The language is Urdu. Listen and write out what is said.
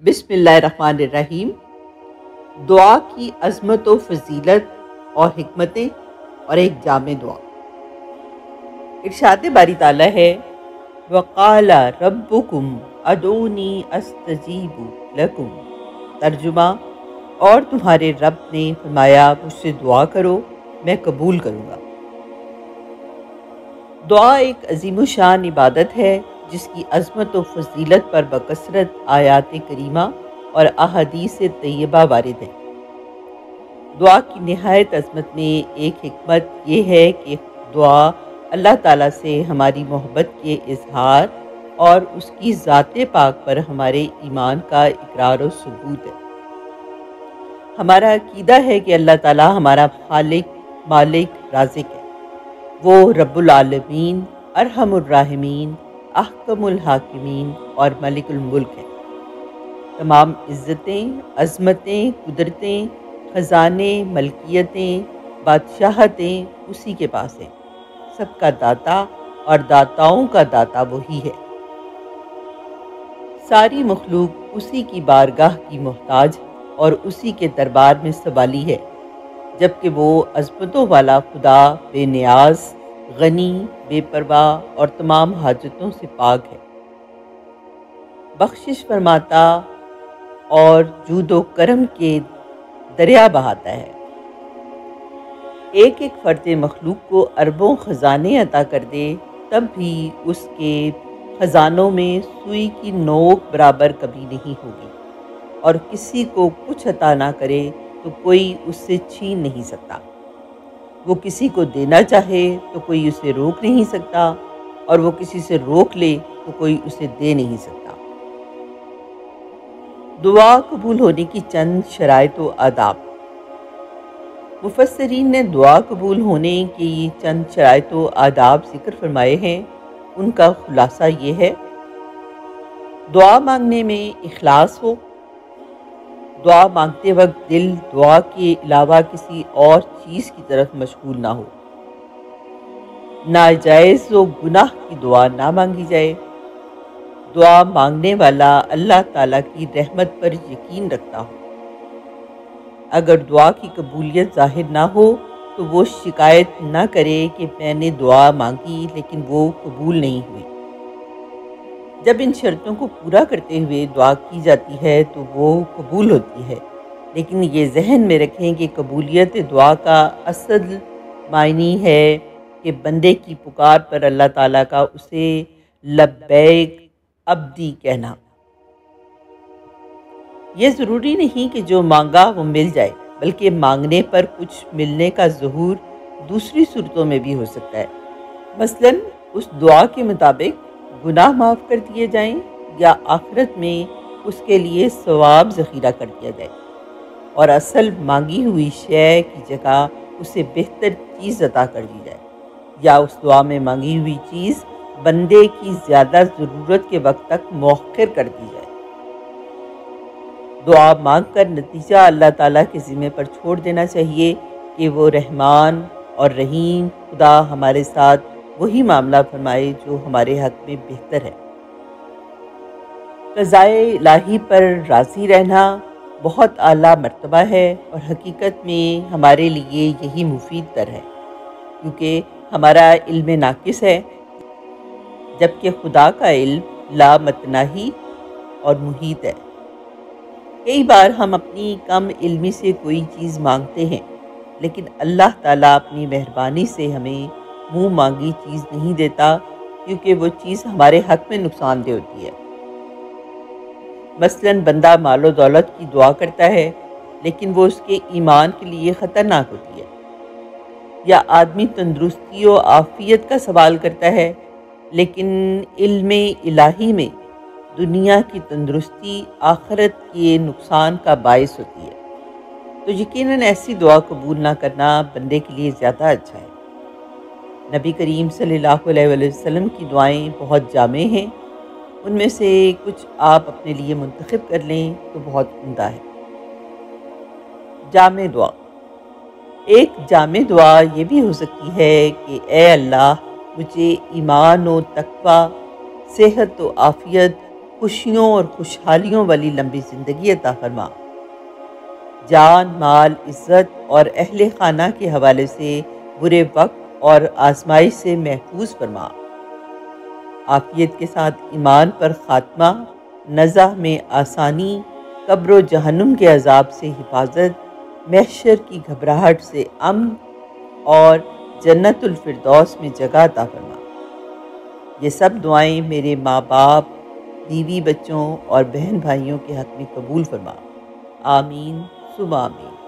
بسم اللہ الرحمن الرحیم۔ دعا کی عظمت و فضیلت اور حکمتیں اور ایک جامع دعا۔ ارشاد باری تعالیٰ ہے وَقَالَ رَبُّكُمْ ادعونی استجیب لکم۔ ترجمہ، اور تمہارے رب نے فرمایا مجھ سے دعا کرو میں قبول کروں گا۔ دعا ایک عظیم الشان عبادت ہے جس کی عظمت و فضیلت پر بکثرت آیات کریمہ اور احادیث طیبہ وارد ہے۔ دعا کی نہایت عظمت میں ایک حکمت یہ ہے کہ دعا اللہ تعالیٰ سے ہماری محبت کے اظہار اور اس کی ذات پاک پر ہمارے ایمان کا اقرار و ثبوت ہے۔ ہمارا عقیدہ ہے کہ اللہ تعالیٰ ہمارا خالق، مالک، رازق ہے۔ وہ رب العالمین، ارحم الراحمین، احکم الحاکمین اور ملک الملک ہے۔ تمام عزتیں، عظمتیں، قدرتیں، خزانے، ملکیتیں، بادشاہتیں اسی کے پاس ہیں۔ سب کا داتا اور داتاؤں کا داتا وہی ہے۔ ساری مخلوق اسی کی بارگاہ کی محتاج اور اسی کے دربار میں سوالی ہے، جبکہ وہ عظمتوں والا خدا بے نیاز، غنی، بے پرواہ اور تمام حاجتوں سے پاک ہے۔ بخشش فرماتا اور جود و کرم کے دریا بہاتا ہے۔ ایک ایک فرد مخلوق کو اربوں خزانے عطا کر دے تب بھی اس کے خزانوں میں سوئی کی نوک برابر کبھی نہیں ہوگی، اور کسی کو کچھ عطا نہ کرے تو کوئی اس سے چھین نہیں سکتا۔ وہ کسی کو دینا چاہے تو کوئی اسے روک نہیں سکتا، اور وہ کسی سے روک لے تو کوئی اسے دے نہیں سکتا۔ دعا قبول ہونے کی چند شرائط و آداب۔ مفسرین نے دعا قبول ہونے کی چند شرائط و آداب ذکر فرمائے ہیں۔ ان کا خلاصہ یہ ہے: دعا مانگنے میں اخلاص ہو۔ دعا مانگتے وقت دل دعا کے علاوہ کسی اور چیز کی طرف مشغول نہ ہو۔ ناجائز و گناہ کی دعا نہ مانگی جائے۔ دعا مانگنے والا اللہ تعالیٰ کی رحمت پر یقین رکھتا ہو۔ اگر دعا کی قبولیت ظاہر نہ ہو تو وہ شکایت نہ کرے کہ میں نے دعا مانگی لیکن وہ قبول نہیں ہوئی۔ جب ان شرطوں کو پورا کرتے ہوئے دعا کی جاتی ہے تو وہ قبول ہوتی ہے، لیکن یہ ذہن میں رکھیں کہ قبولیت دعا کا اصل معنی ہے کہ بندے کی پکار پر اللہ تعالیٰ کا اسے لبیک عبدی کہنا۔ یہ ضروری نہیں کہ جو مانگا وہ مل جائے، بلکہ مانگنے پر کچھ ملنے کا ظہور دوسری صورتوں میں بھی ہو سکتا ہے۔ مثلاً اس دعا کے مطابق گناہ معاف کر دیے جائیں، یا آخرت میں اس کے لیے ثواب ذخیرہ کر دیا جائے، اور اصل مانگی ہوئی شے کی جگہ اسے بہتر چیز عطا کر دی جائے، یا اس دعا میں مانگی ہوئی چیز بندے کی زیادہ ضرورت کے وقت تک مؤخر کر دی جائے۔ دعا مانگ کر نتیجہ اللہ تعالیٰ کے ذمہ پر چھوڑ دینا چاہیے کہ وہ رحمان اور رحیم خدا ہمارے ساتھ وہی معاملہ فرمائے جو ہمارے حق میں بہتر ہے۔ قضائے الہی پر راضی رہنا بہت اعلیٰ مرتبہ ہے، اور حقیقت میں ہمارے لیے یہی مفید تر ہے، کیونکہ ہمارا علم ناقص ہے، جبکہ خدا کا علم لا متناہی اور محیط ہے۔ کئی بار ہم اپنی کم علمی سے کوئی چیز مانگتے ہیں، لیکن اللہ تعالیٰ اپنی مہربانی سے ہمیں منہ مانگی چیز نہیں دیتا، کیونکہ وہ چیز ہمارے حق میں نقصان دہ ہوتی ہے۔ مثلاً بندہ مال و دولت کی دعا کرتا ہے لیکن وہ اس کے ایمان کے لیے خطرناک ہوتی ہے، یا آدمی تندرستی و عافیت کا سوال کرتا ہے لیکن علم الہی میں دنیا کی تندرستی آخرت کے نقصان کا باعث ہوتی ہے، تو یقیناً ایسی دعا قبول نہ کرنا بندے کے لیے زیادہ اچھا ہے۔ نبی کریم صلی اللہ علیہ وسلم کی دعائیں بہت جامع ہیں، ان میں سے کچھ آپ اپنے لیے منتخب کر لیں تو بہت عمدہ ہے۔ جامع دعا۔ ایک جامع دعا یہ بھی ہو سکتی ہے کہ اے اللہ مجھے ایمان و تقوی، صحت و عافیت، خوشیوں اور خوشحالیوں والی لمبی زندگی عطا فرما۔ جان، مال، عزت اور اہل خانہ کے حوالے سے برے وقت اور آزمائش سے محفوظ فرما۔ عافیت کے ساتھ ایمان پر خاتمہ، نزع میں آسانی، قبر و جہنم کے عذاب سے حفاظت، محشر کی گھبراہٹ سے امن اور جنت الفردوس میں جگہ عطا فرما۔ یہ سب دعائیں میرے ماں باپ، بیوی بچوں اور بہن بھائیوں کے حق میں قبول فرما۔ آمین ثم آمین۔